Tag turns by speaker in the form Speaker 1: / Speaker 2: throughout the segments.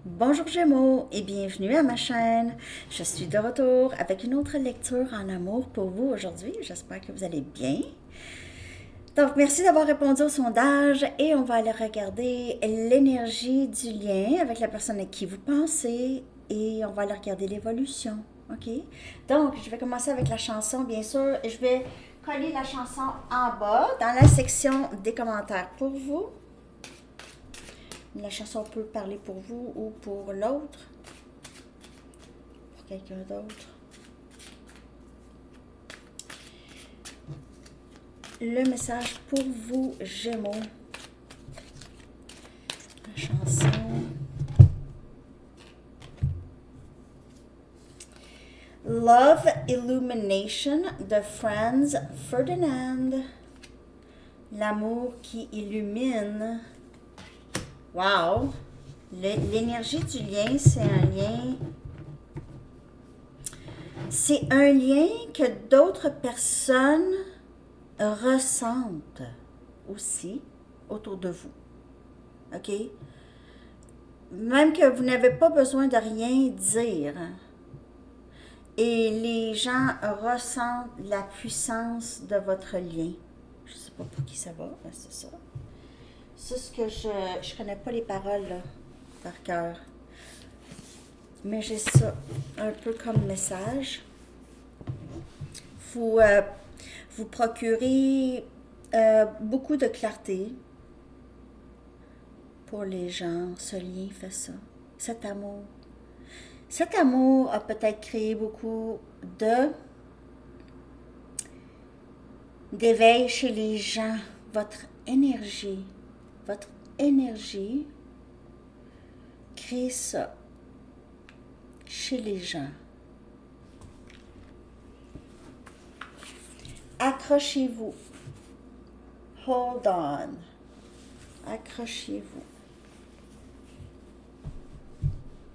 Speaker 1: Bonjour Gémeaux et bienvenue à ma chaîne. Je suis de retour avec une autre lecture en amour pour vous aujourd'hui. J'espère que vous allez bien. Donc, merci d'avoir répondu au sondage et on va aller regarder l'énergie du lien avec la personne à qui vous pensez et on va aller regarder l'évolution. OK? Donc, je vais commencer avec la chanson, bien sûr, et je vais coller la chanson en bas dans la section des commentaires pour vous. La chanson peut parler pour vous ou pour l'autre, pour quelqu'un d'autre. Le message pour vous, Gémeaux. La chanson. Love Illumination de Franz Ferdinand. L'amour qui illumine. Wow! L'énergie du lien, c'est un lien. C'est un lien que d'autres personnes ressentent aussi autour de vous. OK? Même que vous n'avez pas besoin de rien dire. Et les gens ressentent la puissance de votre lien. Je ne sais pas pour qui ça va, mais c'est ça. C'est ce que je connais pas les paroles là, par cœur. Mais j'ai ça un peu comme message. Vous procurez beaucoup de clarté pour les gens. Ce lien fait ça. Cet amour. Cet amour a peut-être créé beaucoup d'éveil chez les gens. Votre énergie crée ça chez les gens. Accrochez-vous. Hold on. Accrochez-vous.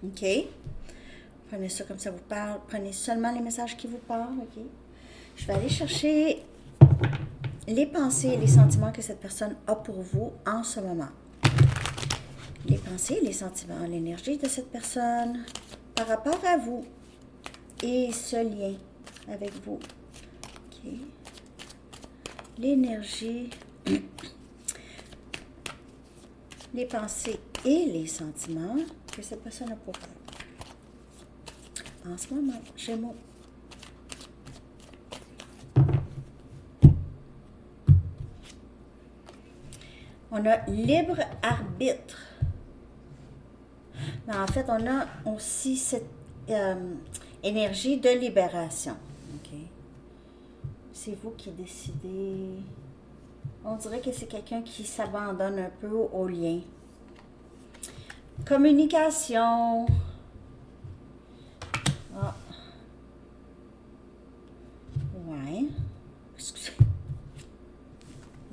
Speaker 1: OK? Prenez ça comme ça vous parle. Prenez seulement les messages qui vous parlent. OK? Je vais aller chercher les pensées et les sentiments que cette personne a pour vous en ce moment. Les pensées, les sentiments, l'énergie de cette personne par rapport à vous et ce lien avec vous. OK? L'énergie, les pensées et les sentiments que cette personne a pour vous. En ce moment, Gémeaux. On a libre arbitre. Mais en fait, on a aussi cette énergie de libération. OK? C'est vous qui décidez. On dirait que c'est quelqu'un qui s'abandonne un peu au lien. Communication. Ah. Ouais. Excusez.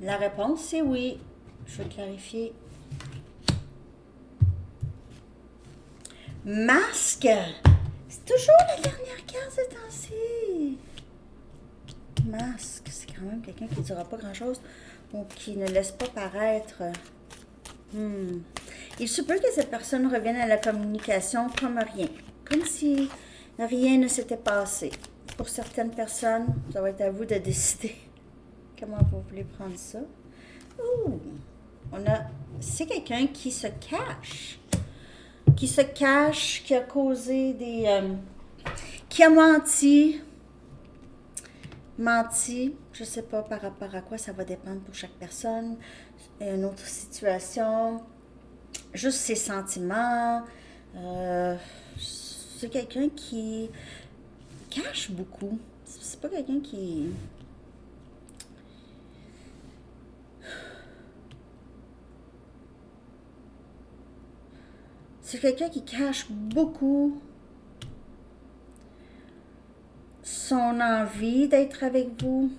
Speaker 1: La réponse, c'est oui. Je vais clarifier. Masque. C'est toujours la dernière carte de temps-ci. Masque. C'est quand même quelqu'un qui ne dira pas grand-chose ou qui ne laisse pas paraître. Il se peut que cette personne revienne à la communication comme rien. Comme si rien ne s'était passé. Pour certaines personnes, ça va être à vous de décider comment vous voulez prendre ça. Ouh! C'est quelqu'un qui se cache. Qui a causé qui a menti. Je ne sais pas par rapport à quoi, ça va dépendre pour chaque personne. Une autre situation. Juste ses sentiments. C'est quelqu'un qui cache beaucoup. C'est pas quelqu'un qui... C'est quelqu'un qui cache beaucoup son envie d'être avec vous,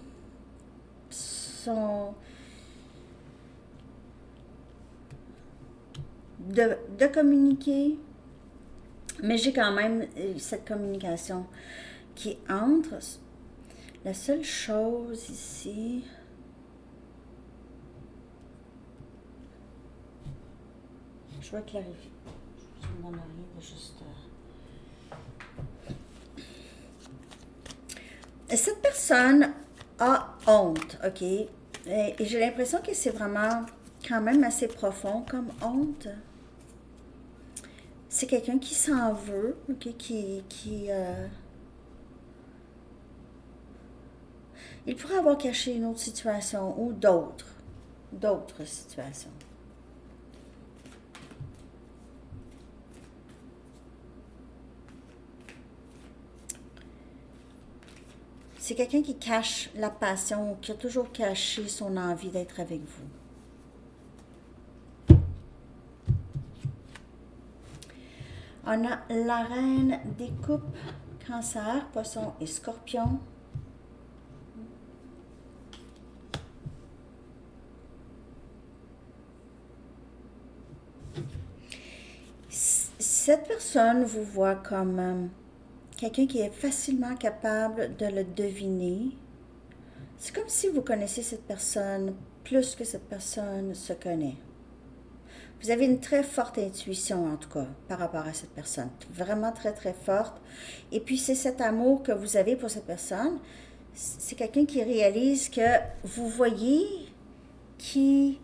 Speaker 1: de communiquer. Mais j'ai quand même cette communication qui entre. La seule chose ici... Je vais clarifier. Je ne demande va juste... Cette personne a honte, OK? Et j'ai l'impression que c'est vraiment quand même assez profond comme honte. C'est quelqu'un qui s'en veut, OK? Il pourrait avoir caché une autre situation ou d'autres situations. C'est quelqu'un qui cache la passion, qui a toujours caché son envie d'être avec vous. On a la reine des coupes, cancer, poisson et scorpion. Cette personne vous voit comme quelqu'un qui est facilement capable de le deviner. C'est comme si vous connaissez cette personne plus que cette personne se connaît. Vous avez une très forte intuition, en tout cas, par rapport à cette personne. Vraiment très, très forte. Et puis, c'est cet amour que vous avez pour cette personne. C'est quelqu'un qui réalise que vous voyez qui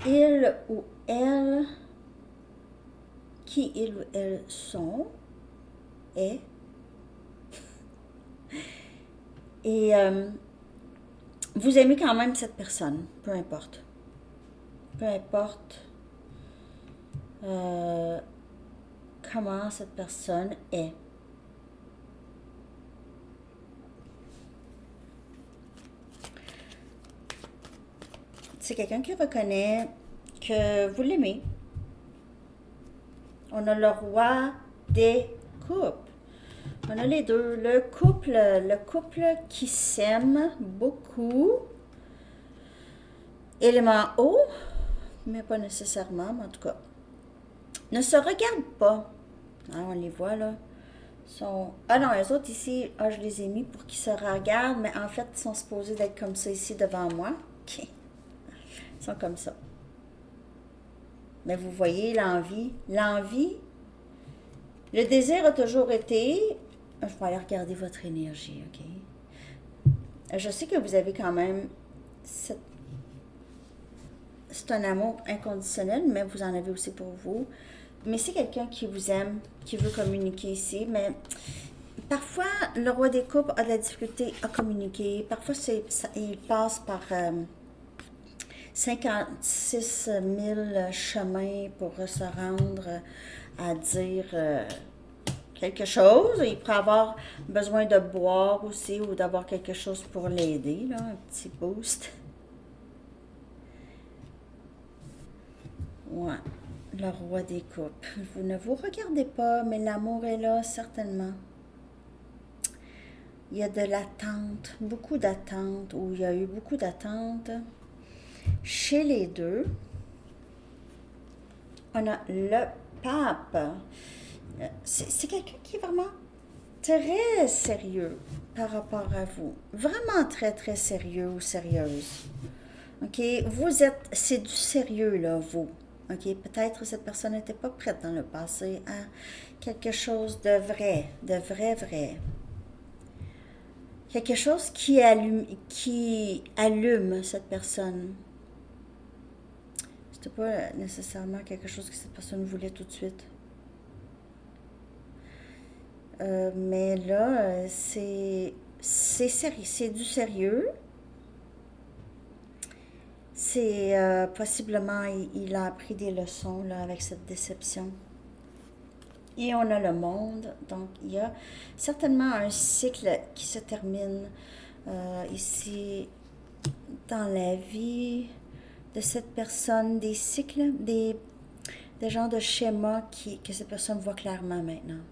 Speaker 1: il ou elle, qui ils ou elles sont, est. Et vous aimez quand même cette personne, peu importe. Peu importe comment cette personne est. C'est quelqu'un qui reconnaît que vous l'aimez. On a le roi des coupes. On a les deux. Le couple qui s'aime beaucoup. Élément eau, mais pas nécessairement, mais en tout cas. Ne se regardent pas. Hein, on les voit là. Ah non, les autres ici, je les ai mis pour qu'ils se regardent, mais en fait, ils sont supposés d'être comme ça ici devant moi. OK. Ils sont comme ça. Mais vous voyez l'envie. Le désir a toujours été... Je vais aller regarder votre énergie, OK? Je sais que vous avez quand même... C'est un amour inconditionnel, mais vous en avez aussi pour vous. Mais c'est quelqu'un qui vous aime, qui veut communiquer ici, mais... Parfois, le roi des coupes a de la difficulté à communiquer. Parfois, il passe par 56 000 chemins pour se rendre à dire quelque chose. Il pourrait avoir besoin de boire aussi ou d'avoir quelque chose pour l'aider, là, un petit boost. Ouais, le roi des coupes. Vous ne vous regardez pas, mais l'amour est là, certainement. Il y a de l'attente, beaucoup d'attente, ou il y a eu beaucoup d'attente chez les deux. On a le pape. C'est quelqu'un qui est vraiment très sérieux par rapport à vous. Vraiment très, très sérieux ou sérieuse. OK? C'est du sérieux, là, vous. OK? Peut-être que cette personne n'était pas prête dans le passé à quelque chose de vrai, vrai. Quelque chose qui allume cette personne. C'était pas nécessairement quelque chose que cette personne voulait tout de suite. Mais là, c'est sérieux, c'est du sérieux. C'est possiblement, il a appris des leçons là, avec cette déception. Et on a le monde, donc il y a certainement un cycle qui se termine ici dans la vie de cette personne, des cycles, des genres de schémas que cette personne voit clairement maintenant.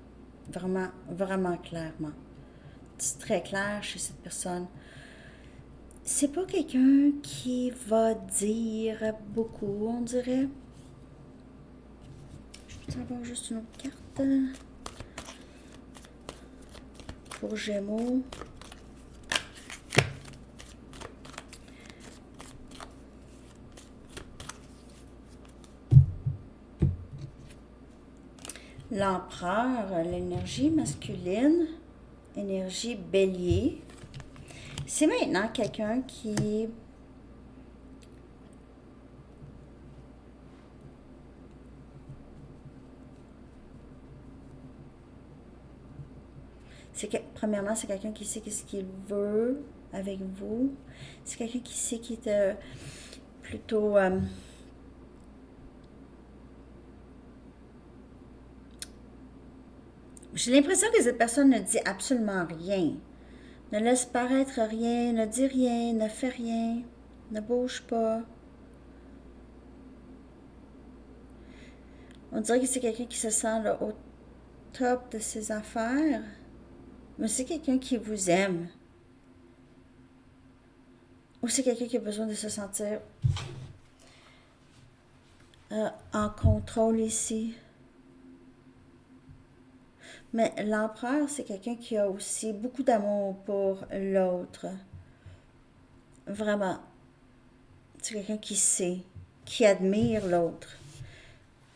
Speaker 1: Vraiment, vraiment clairement. C'est très clair chez cette personne. C'est pas quelqu'un qui va dire beaucoup, on dirait. Je peux avoir juste une autre carte pour Gémeaux. L'empereur, l'énergie masculine, énergie bélier. C'est maintenant quelqu'un qui... Premièrement, c'est quelqu'un qui sait ce qu'il veut avec vous. C'est quelqu'un qui sait qu'il est plutôt... j'ai l'impression que cette personne ne dit absolument rien. Ne laisse paraître rien, ne dit rien, ne fait rien, ne bouge pas. On dirait que c'est quelqu'un qui se sent là, au top de ses affaires. Mais c'est quelqu'un qui vous aime. Ou c'est quelqu'un qui a besoin de se sentir en contrôle ici. Mais l'empereur, c'est quelqu'un qui a aussi beaucoup d'amour pour l'autre. Vraiment. C'est quelqu'un qui sait, qui admire l'autre.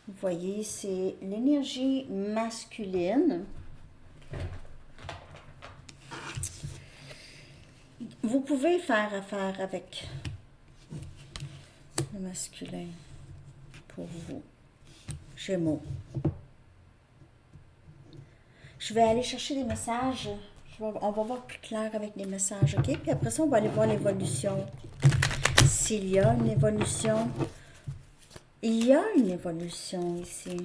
Speaker 1: Vous voyez, c'est l'énergie masculine. Vous pouvez faire affaire avec le masculin pour vous. Gémeaux. Je vais aller chercher des messages. On va voir plus clair avec les messages, ok? Puis après ça, on va aller voir l'évolution. S'il y a une évolution. Il y a une évolution ici.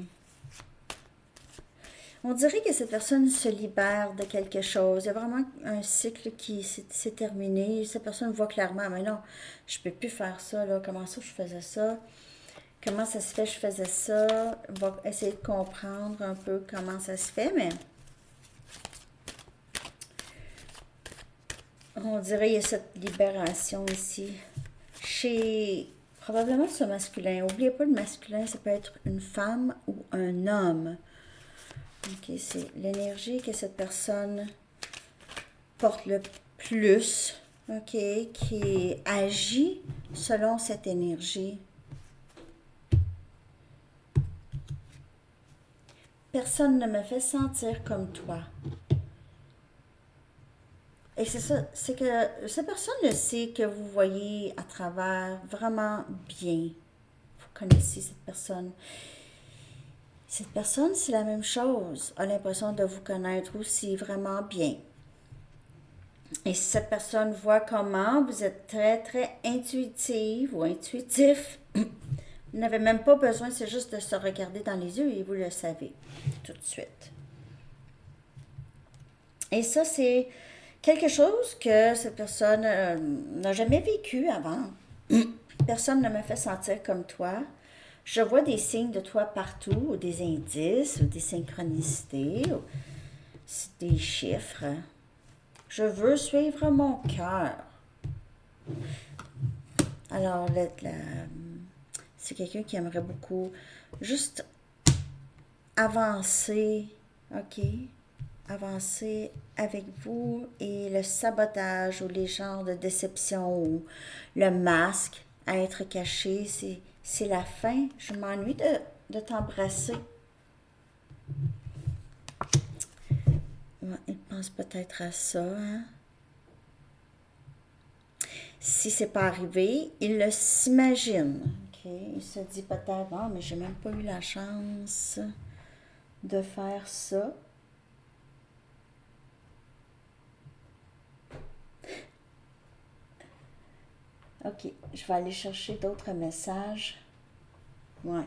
Speaker 1: On dirait que cette personne se libère de quelque chose. Il y a vraiment un cycle qui s'est terminé. Cette personne voit clairement, mais non, je ne peux plus faire ça, là. Comment ça je faisais ça? Comment ça se fait je faisais ça? On va essayer de comprendre un peu comment ça se fait, mais on dirait qu'il y a cette libération ici. Chez probablement ce masculin. N'oubliez pas, le masculin, ça peut être une femme ou un homme. Ok, c'est l'énergie que cette personne porte le plus, ok, qui agit selon cette énergie. Personne ne me fait sentir comme toi. Et c'est ça, c'est que cette personne le sait que vous voyez à travers vraiment bien. Vous connaissez cette personne. Cette personne, c'est la même chose, a l'impression de vous connaître aussi vraiment bien. Et si cette personne voit comment vous êtes très, très intuitive ou intuitif, vous n'avez même pas besoin, c'est juste de se regarder dans les yeux et vous le savez tout de suite. Et ça, c'est quelque chose que cette personne n'a jamais vécu avant. Personne ne me fait sentir comme toi. Je vois des signes de toi partout, ou des indices, ou des synchronicités, ou des chiffres. Je veux suivre mon cœur. Alors, c'est quelqu'un qui aimerait beaucoup juste avancer, ok? Avancer avec vous et le sabotage ou les genres de déception ou le masque à être caché, c'est la fin. Je m'ennuie de t'embrasser. Ouais, il pense peut-être à ça, hein? Si c'est pas arrivé, il le s'imagine. Ok, il se dit peut-être, non, mais j'ai même pas eu la chance de faire ça. Ok, je vais aller chercher d'autres messages. Ouais.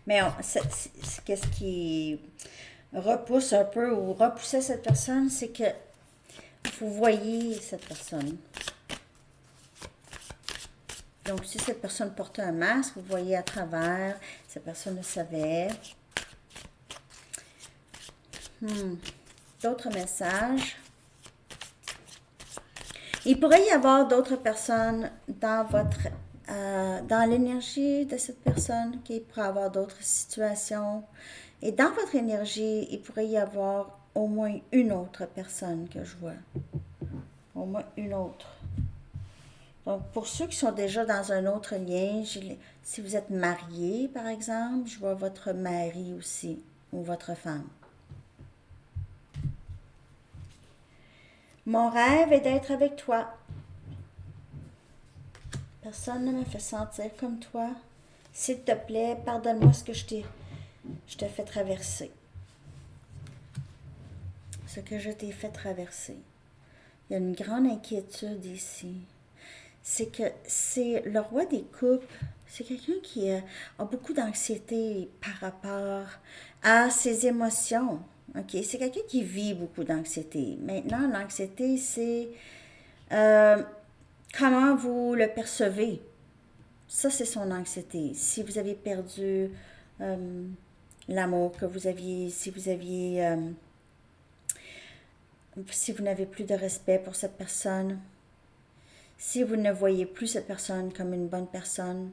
Speaker 1: Mais qu'est-ce qui repousse un peu ou repoussait cette personne, c'est que vous voyez cette personne. Donc, si cette personne portait un masque, vous voyez à travers, cette personne le savait. D'autres messages. Il pourrait y avoir d'autres personnes dans dans l'énergie de cette personne, qui pourrait avoir d'autres situations. Et dans votre énergie, il pourrait y avoir au moins une autre personne que je vois. Au moins une autre. Donc, pour ceux qui sont déjà dans un autre lien, si vous êtes marié, par exemple, je vois votre mari aussi, ou votre femme. Mon rêve est d'être avec toi. Personne ne me fait sentir comme toi. S'il te plaît, pardonne-moi ce que je t'ai fait traverser. Ce que je t'ai fait traverser. Il y a une grande inquiétude ici. C'est que c'est le roi des coupes. C'est quelqu'un qui a beaucoup d'anxiété par rapport à ses émotions. OK? C'est quelqu'un qui vit beaucoup d'anxiété. Maintenant, l'anxiété, c'est comment vous le percevez. Ça, c'est son anxiété. Si vous avez perdu l'amour que vous aviez, si vous n'avez plus de respect pour cette personne, si vous ne voyez plus cette personne comme une bonne personne,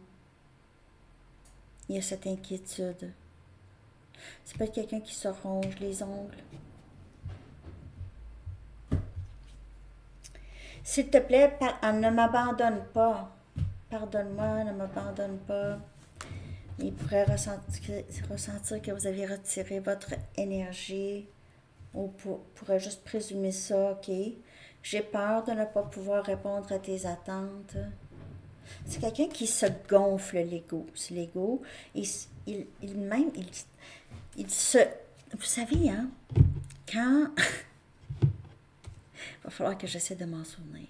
Speaker 1: il y a cette inquiétude. Ça peut être quelqu'un qui se ronge les ongles. S'il te plaît, ne m'abandonne pas. Pardonne-moi, ne m'abandonne pas. Il pourrait ressentir que vous avez retiré votre énergie ou pourrait juste présumer ça, OK? J'ai peur de ne pas pouvoir répondre à tes attentes. C'est quelqu'un qui se gonfle l'ego. C'est l'ego. Il se... Vous savez, hein, quand... Il va falloir que j'essaie de m'en souvenir.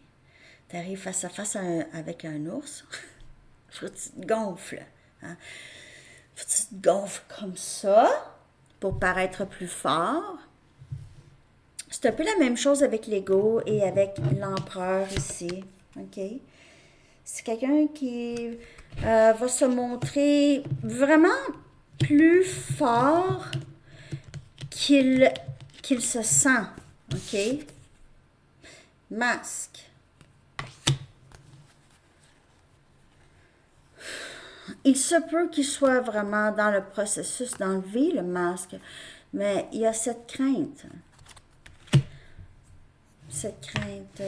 Speaker 1: Tu arrives face à face avec un ours, faut que tu te gonfles. Hein? Faut que tu te gonfles comme ça pour paraître plus fort. C'est un peu la même chose avec l'ego et avec l'empereur ici. OK? C'est quelqu'un qui va se montrer vraiment plus fort qu'il se sent. OK? Masque. Il se peut qu'il soit vraiment dans le processus d'enlever le masque, mais il y a cette crainte. Cette crainte.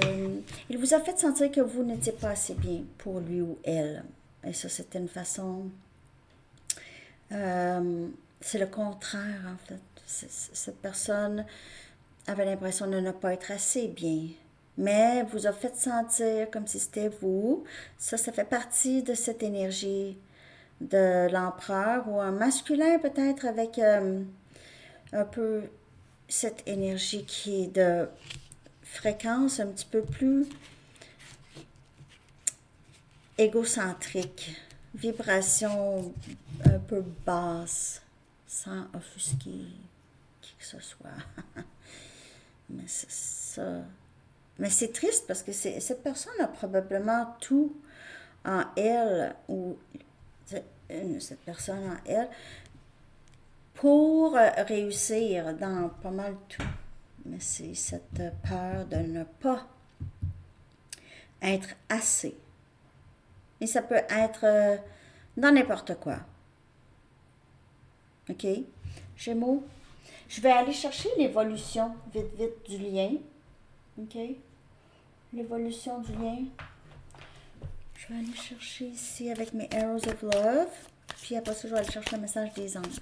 Speaker 1: Il vous a fait sentir que vous n'étiez pas assez bien pour lui ou elle. Et ça, c'était une façon... c'est le contraire, en fait. Cette personne avait l'impression de ne pas être assez bien. Mais vous a fait sentir comme si c'était vous. Ça fait partie de cette énergie de l'empereur ou un masculin peut-être avec un peu cette énergie qui est de fréquence un petit peu plus égocentrique, vibration un peu basse, sans offusquer qui que ce soit. Mais c'est ça. Mais c'est triste parce que cette personne a probablement tout en elle, ou cette personne en elle, pour réussir dans pas mal tout. Mais c'est cette peur de ne pas être assez. Et ça peut être dans n'importe quoi. OK? Gémeaux, je vais aller chercher l'évolution, vite, du lien. OK? L'évolution du lien. Je vais aller chercher ici avec mes Arrows of Love. Puis après ça, je vais aller chercher le message des anges.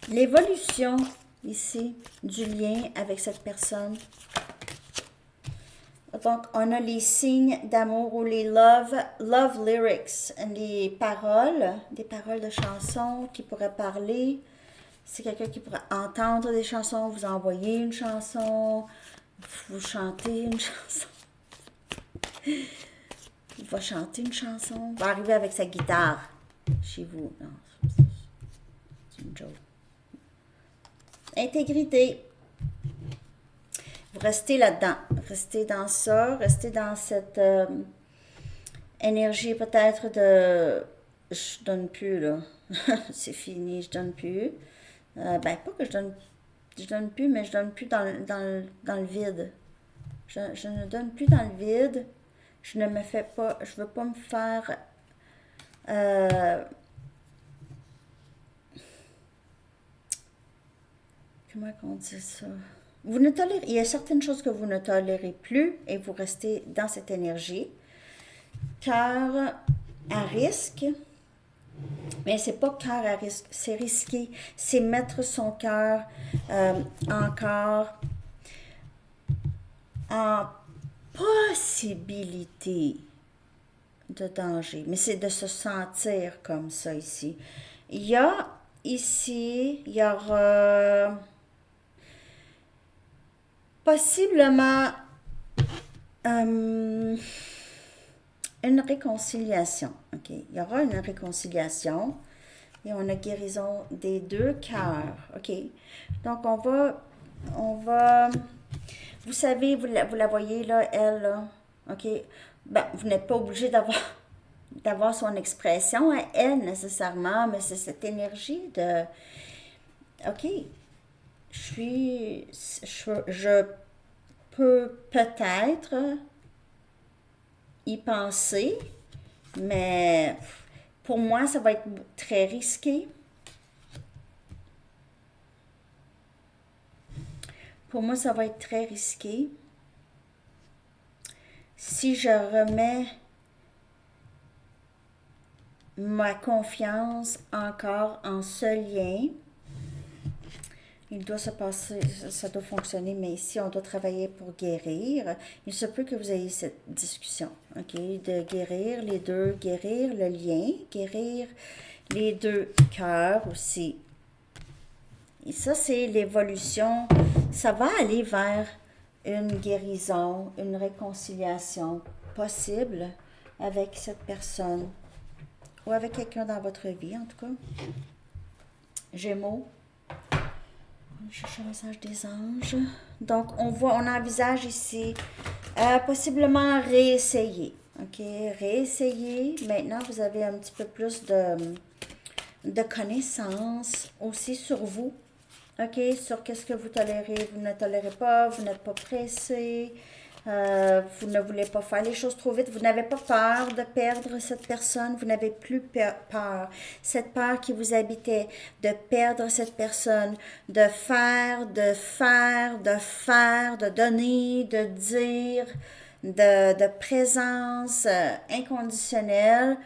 Speaker 1: L'évolution ici du lien avec cette personne. Donc, on a les signes d'amour ou les love lyrics, les paroles, des paroles de chansons qui pourraient parler. C'est quelqu'un qui pourrait entendre des chansons, vous envoyer une chanson, vous chanter une chanson. Il va chanter une chanson, il va arriver avec sa guitare chez vous. Non, c'est une joke. Intégrité. Vous restez là-dedans. Restez dans ça. Restez dans cette énergie peut-être de... Je donne plus, là. C'est fini, je donne plus. Pas que je donne plus, mais je donne plus dans le vide. Je ne donne plus dans le vide. Je ne me fais pas... Je veux pas me faire... comment on dit ça? il y a certaines choses que vous ne tolérez plus et vous restez dans cette énergie. Cœur à risque, mais c'est pas cœur à risque, c'est risqué, c'est mettre son cœur encore en possibilité de danger, mais c'est de se sentir comme ça ici. Il y a ici, il y aura possiblement une réconciliation. OK? Il y aura une réconciliation et on a guérison des deux cœurs. OK? Donc, vous savez, vous la voyez là, elle, là. OK? Ben, vous n'êtes pas obligé d'avoir son expression à elle nécessairement, mais c'est cette énergie de, OK, je peux peut-être y penser, mais pour moi, ça va être très risqué. Pour moi, ça va être très risqué. Si je remets ma confiance encore en ce lien, il doit se passer, ça doit fonctionner, mais ici, on doit travailler pour guérir. Il se peut que vous ayez cette discussion, OK? De guérir les deux, guérir le lien, guérir les deux cœurs aussi. Et ça, c'est l'évolution. Ça va aller vers une guérison, une réconciliation possible avec cette personne ou avec quelqu'un dans votre vie, en tout cas. Gémeaux. Je cherche le message des anges. Donc, on envisage ici possiblement réessayer. OK? Réessayer. Maintenant, vous avez un petit peu plus de connaissances aussi sur vous. OK? Sur qu'est-ce que vous tolérez, vous ne tolérez pas, vous n'êtes pas pressé. Vous ne voulez pas faire les choses trop vite, vous n'avez pas peur de perdre cette personne, vous n'avez plus peur. Cette peur qui vous habitait, de perdre cette personne, de donner, de dire, de présence inconditionnelle,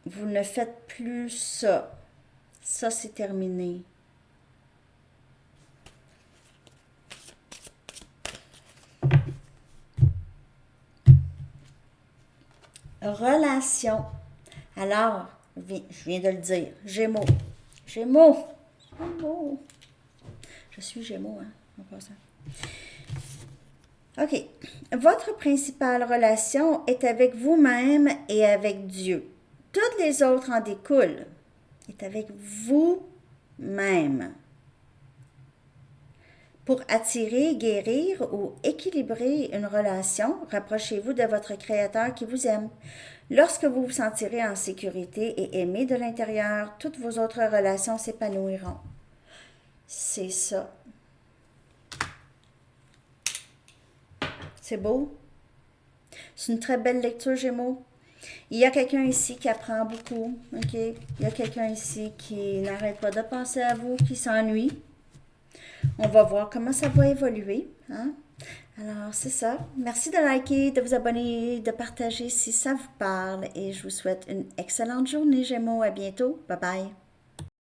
Speaker 1: vous ne faites plus ça. Ça, c'est terminé. Relation. Alors, je viens de le dire. Gémeaux. Gémeaux. Gémeaux. Je suis Gémeaux, hein, en passant. OK. Votre principale relation est avec vous-même et avec Dieu. Toutes les autres en découlent. Est avec vous-même. Pour attirer, guérir ou équilibrer une relation, rapprochez-vous de votre Créateur qui vous aime. Lorsque vous vous sentirez en sécurité et aimé de l'intérieur, toutes vos autres relations s'épanouiront. C'est ça. C'est beau? C'est une très belle lecture, Gémeaux. Il y a quelqu'un ici qui apprend beaucoup. OK? Il y a quelqu'un ici qui n'arrête pas de penser à vous, qui s'ennuie. On va voir comment ça va évoluer. Hein? Alors, c'est ça. Merci de liker, de vous abonner, de partager si ça vous parle. Et je vous souhaite une excellente journée, Gémeaux. À bientôt. Bye bye.